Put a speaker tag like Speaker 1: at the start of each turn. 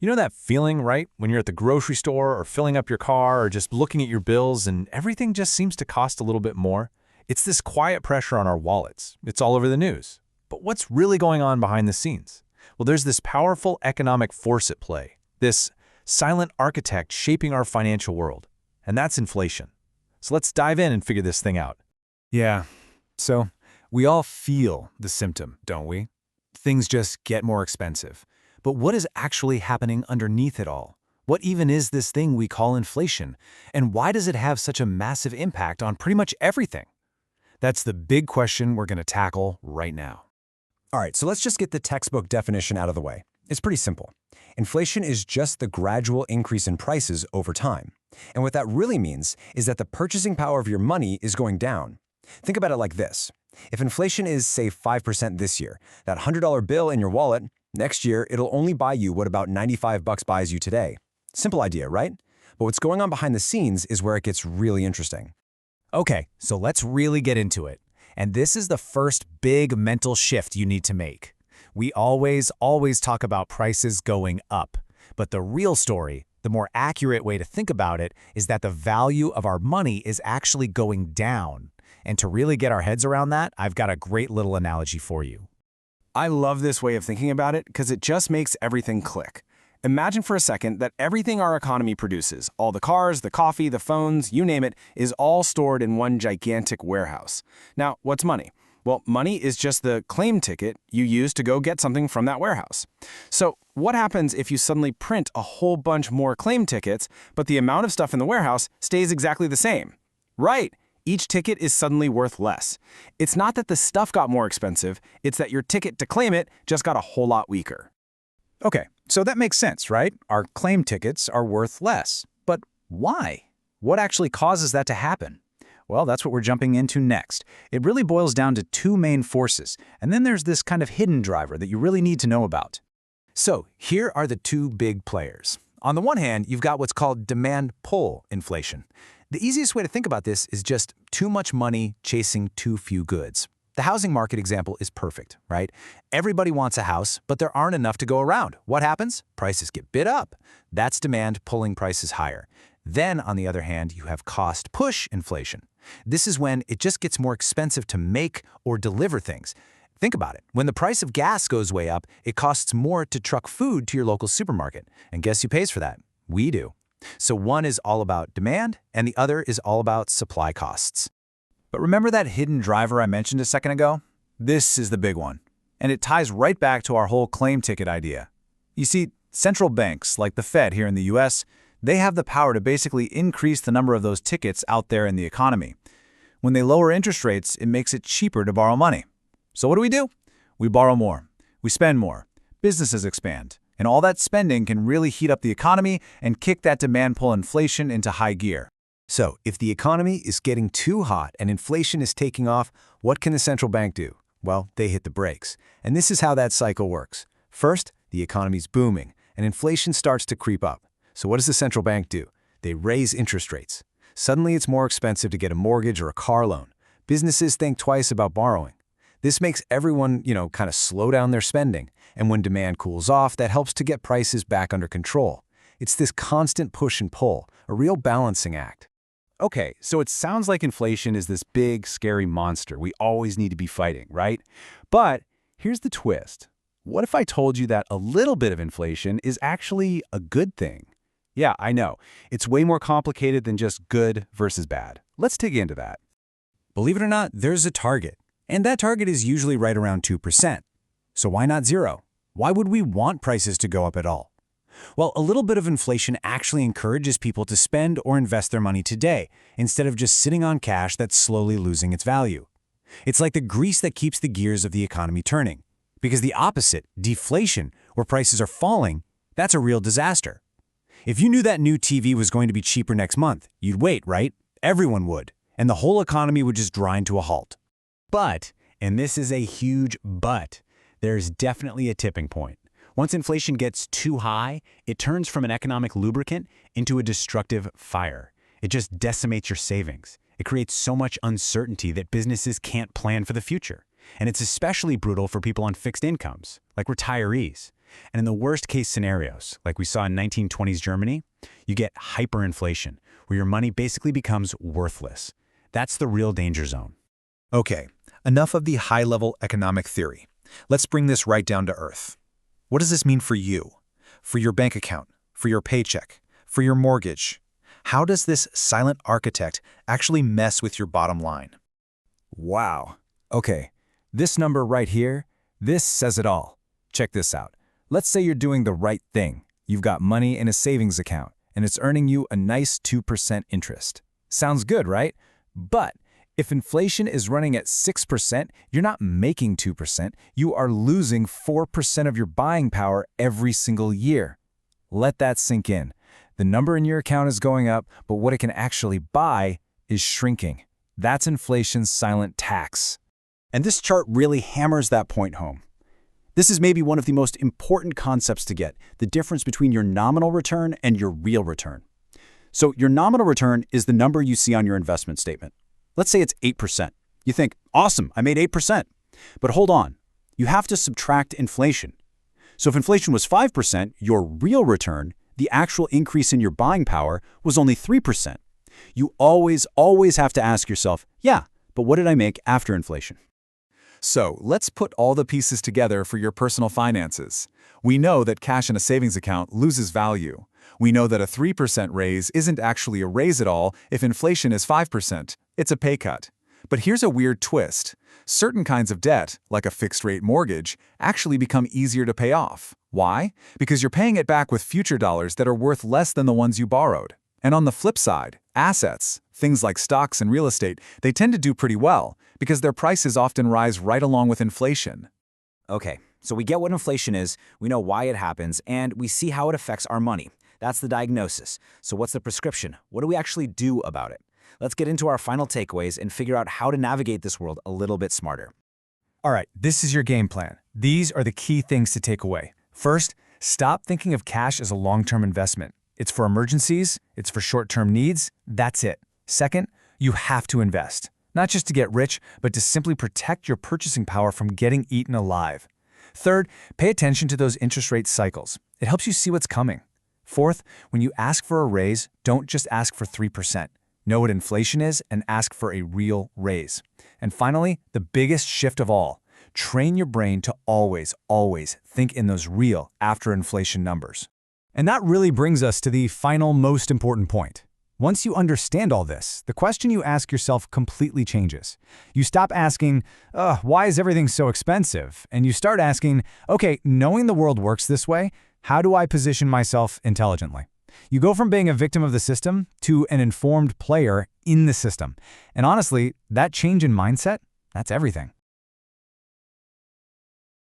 Speaker 1: You know that feeling, right? When you're at the grocery store or filling up your car or just looking at your bills and everything just seems to cost a little bit more? It's this quiet pressure on our wallets. It's all over the news. But what's really going on behind the scenes? Well, there's this powerful economic force at play, this silent architect shaping our financial world, and that's inflation. So let's dive in and figure this thing out.
Speaker 2: Yeah, so we all feel the symptom, don't we? Things just get more expensive. But what is actually happening underneath it all? What even is this thing we call inflation? And why does it have such a massive impact on pretty much everything? That's the big question we're going to tackle right now.
Speaker 3: All right, so let's just get the textbook definition out of the way. It's pretty simple. Inflation is just the gradual increase in prices over time. And what that really means is that the purchasing power of your money is going down. Think about it like this. If inflation is, say, 5% this year, that $100 bill in your wallet, next year it'll only buy you what about $95 buys you today. Simple idea, right? But what's going on behind the scenes is where it gets really interesting.
Speaker 2: Okay, so let's really get into it. And this is the first big mental shift you need to make. We always talk about prices going up. But the real story, the more accurate way to think about it, is that the value of our money is actually going down. And to really get our heads around that, I've got a great little analogy for you.
Speaker 4: I love this way of thinking about it because it just makes everything click. Imagine for a second that everything our economy produces, all the cars, the coffee, the phones, you name it, is all stored in one gigantic warehouse. Now, what's money? Well, money is just the claim ticket you use to go get something from that warehouse. So what happens if you suddenly print a whole bunch more claim tickets, but the amount of stuff in the warehouse stays exactly the same? Right. Each ticket is suddenly worth less. It's not that the stuff got more expensive, it's that your ticket to claim it just got a whole lot weaker.
Speaker 2: Okay, so that makes sense, right? Our claim tickets are worth less. But why? What actually causes that to happen? Well, that's what we're jumping into next. It really boils down to two main forces, and then there's this kind of hidden driver that you really need to know about. So here are the two big players. On the one hand, you've got what's called demand-pull inflation. The easiest way to think about this is just too much money chasing too few goods. The housing market example is perfect, right? Everybody wants a house, but there aren't enough to go around. What happens? Prices get bid up. That's demand pulling prices higher. Then, on the other hand, you have cost-push inflation. This is when it just gets more expensive to make or deliver things. Think about it. When the price of gas goes way up, it costs more to truck food to your local supermarket. And guess who pays for that? We do. So one is all about demand, and the other is all about supply costs. But remember that hidden driver I mentioned a second ago? This is the big one. And it ties right back to our whole claim ticket idea. You see, central banks, like the Fed here in the US, they have the power to basically increase the number of those tickets out there in the economy. When they lower interest rates, it makes it cheaper to borrow money. So what do? We borrow more. We spend more. Businesses expand. And all that spending can really heat up the economy and kick that demand pull inflation into high gear.
Speaker 3: So, if the economy is getting too hot and inflation is taking off, what can the central bank do? Well, they hit the brakes. And this is how that cycle works. First, the economy's booming, and inflation starts to creep up. So what does the central bank do? They raise interest rates. Suddenly, it's more expensive to get a mortgage or a car loan. Businesses think twice about borrowing. This makes everyone, kind of slow down their spending. And when demand cools off, that helps to get prices back under control. It's this constant push and pull, a real balancing act.
Speaker 2: Okay, so it sounds like inflation is this big, scary monster we always need to be fighting, right? But here's the twist. What if I told you that a little bit of inflation is actually a good thing? Yeah, I know. It's way more complicated than just good versus bad. Let's dig into that.
Speaker 3: Believe it or not, there's a target. And that target is usually right around 2%. So why not zero? Why would we want prices to go up at all? Well, a little bit of inflation actually encourages people to spend or invest their money today, instead of just sitting on cash that's slowly losing its value. It's like the grease that keeps the gears of the economy turning. Because the opposite, deflation, where prices are falling, that's a real disaster. If you knew that new TV was going to be cheaper next month, you'd wait, right? Everyone would. And the whole economy would just grind to a halt. But, and this is a huge but, there's definitely a tipping point. Once inflation gets too high, it turns from an economic lubricant into a destructive fire. It just decimates your savings. It creates so much uncertainty that businesses can't plan for the future. And it's especially brutal for people on fixed incomes, like retirees. And in the worst-case scenarios, like we saw in 1920s Germany, you get hyperinflation, where your money basically becomes worthless. That's the real danger zone.
Speaker 5: Okay, enough of the high-level economic theory. Let's bring this right down to earth. What does this mean for you? For your bank account? For your paycheck? For your mortgage? How does this silent architect actually mess with your bottom line?
Speaker 2: Wow. Okay, this number right here, this says it all. Check this out. Let's say you're doing the right thing. You've got money in a savings account, and it's earning you a nice 2% interest. Sounds good, right? But if inflation is running at 6%, you're not making 2%, you are losing 4% of your buying power every single year. Let that sink in. The number in your account is going up, but what it can actually buy is shrinking. That's inflation's silent tax.
Speaker 3: And this chart really hammers that point home. This is maybe one of the most important concepts to get, the difference between your nominal return and your real return. So your nominal return is the number you see on your investment statement. Let's say it's 8%. You think, awesome, I made 8%. But hold on, you have to subtract inflation. So if inflation was 5%, your real return, the actual increase in your buying power, was only 3%. You always have to ask yourself, yeah, but what did I make after inflation?
Speaker 4: So let's put all the pieces together for your personal finances. We know that cash in a savings account loses value. We know that a 3% raise isn't actually a raise at all if inflation is 5%. It's a pay cut. But here's a weird twist. Certain kinds of debt, like a fixed-rate mortgage, actually become easier to pay off. Why? Because you're paying it back with future dollars that are worth less than the ones you borrowed. And on the flip side, assets, things like stocks and real estate, they tend to do pretty well because their prices often rise right along with inflation.
Speaker 2: Okay, so we get what inflation is, we know why it happens, and we see how it affects our money. That's the diagnosis. So what's the prescription? What do we actually do about it? Let's get into our final takeaways and figure out how to navigate this world a little bit smarter.
Speaker 1: All right, this is your game plan. These are the key things to take away. First, stop thinking of cash as a long-term investment. It's for emergencies, it's for short-term needs, that's it. Second, you have to invest. Not just to get rich, but to simply protect your purchasing power from getting eaten alive. Third, pay attention to those interest rate cycles. It helps you see what's coming. Fourth, when you ask for a raise, don't just ask for 3%. Know what inflation is and ask for a real raise. And finally, the biggest shift of all, train your brain to always think in those real after-inflation numbers.
Speaker 3: And that really brings us to the final, most important point. Once you understand all this, the question you ask yourself completely changes. You stop asking, why is everything so expensive? And you start asking, okay, knowing the world works this way, how do I position myself intelligently? You go from being a victim of the system to an informed player in the system. And honestly, that change in mindset, that's everything.